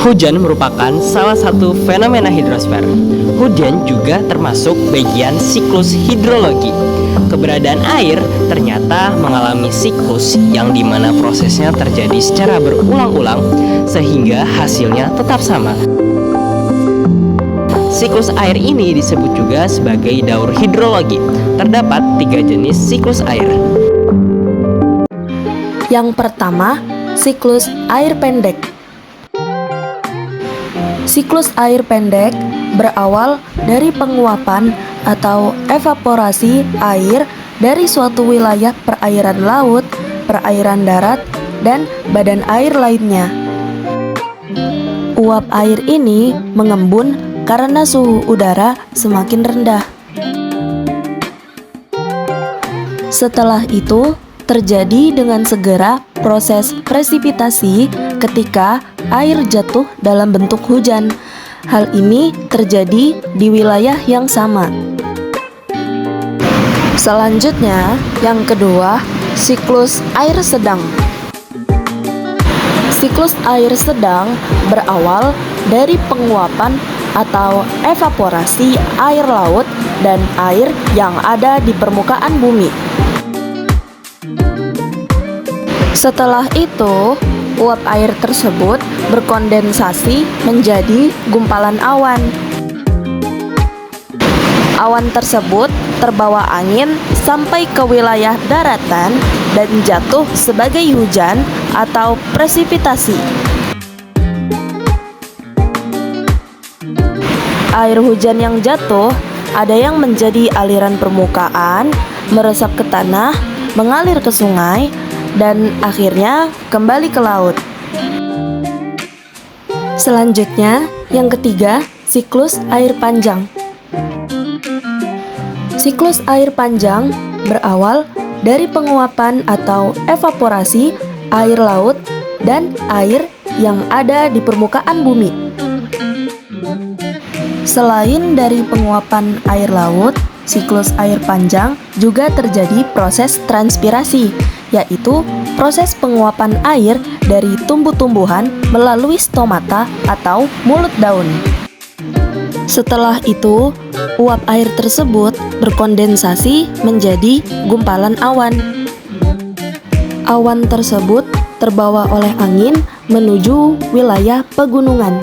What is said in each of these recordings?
Hujan merupakan salah satu fenomena hidrosfer. Hujan juga termasuk bagian siklus hidrologi. Keberadaan air ternyata mengalami siklus yang dimana prosesnya terjadi secara berulang-ulang sehingga hasilnya tetap sama. Siklus air ini disebut juga sebagai daur hidrologi. Terdapat 3 jenis siklus air. Yang pertama, siklus air pendek. Siklus air pendek berawal dari penguapan atau evaporasi air dari suatu wilayah perairan laut, perairan darat, dan badan air lainnya. Uap air ini mengembun karena suhu udara semakin rendah. Setelah itu, terjadi dengan segera proses presipitasi ketika air jatuh dalam bentuk hujan. Hal ini terjadi di wilayah yang sama. Selanjutnya, yang kedua, siklus air sedang. Siklus air sedang berawal dari penguapan atau evaporasi air laut dan air yang ada di permukaan bumi. Setelah itu, uap air tersebut berkondensasi menjadi gumpalan awan. Awan tersebut terbawa angin sampai ke wilayah daratan dan jatuh sebagai hujan atau presipitasi. Air hujan yang jatuh ada yang menjadi aliran permukaan, meresap ke tanah, mengalir ke sungai, dan akhirnya kembali ke laut. Selanjutnya, yang ketiga, siklus air panjang. Siklus air panjang berawal dari penguapan atau evaporasi air laut dan air yang ada di permukaan bumi. Selain dari penguapan air laut, siklus air panjang juga terjadi proses transpirasi, yaitu proses penguapan air dari tumbuh-tumbuhan melalui stomata atau mulut daun. Setelah itu, uap air tersebut berkondensasi menjadi gumpalan awan. Awan tersebut terbawa oleh angin menuju wilayah pegunungan.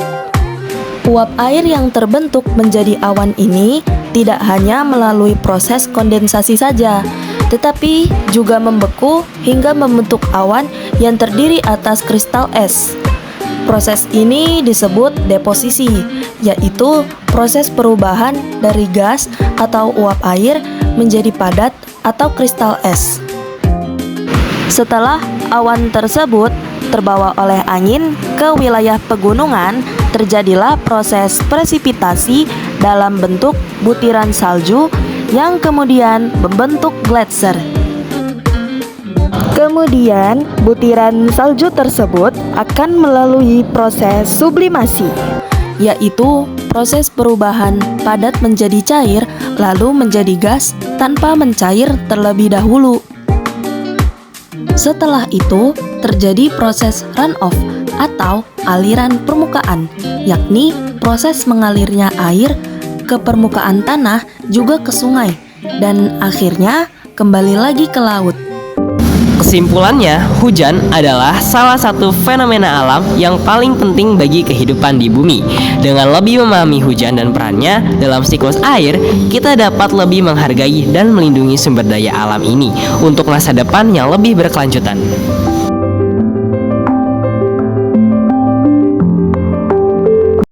Uap air yang terbentuk menjadi awan ini tidak hanya melalui proses kondensasi saja, tetapi juga membeku hingga membentuk awan yang terdiri atas kristal es. Proses ini disebut deposisi, yaitu proses perubahan dari gas atau uap air menjadi padat atau kristal es. Setelah awan tersebut terbawa oleh angin ke wilayah pegunungan, terjadilah proses presipitasi dalam bentuk butiran salju yang kemudian membentuk gletser. Kemudian, butiran salju tersebut akan melalui proses sublimasi, yaitu proses perubahan padat menjadi cair lalu menjadi gas tanpa mencair terlebih dahulu. Setelah itu, terjadi proses runoff atau aliran permukaan, yakni proses mengalirnya air ke permukaan tanah juga ke sungai, dan akhirnya kembali lagi ke laut. Kesimpulannya, hujan adalah salah satu fenomena alam yang paling penting bagi kehidupan di bumi. Dengan lebih memahami hujan dan perannya dalam siklus air, kita dapat lebih menghargai dan melindungi sumber daya alam ini untuk masa depan yang lebih berkelanjutan.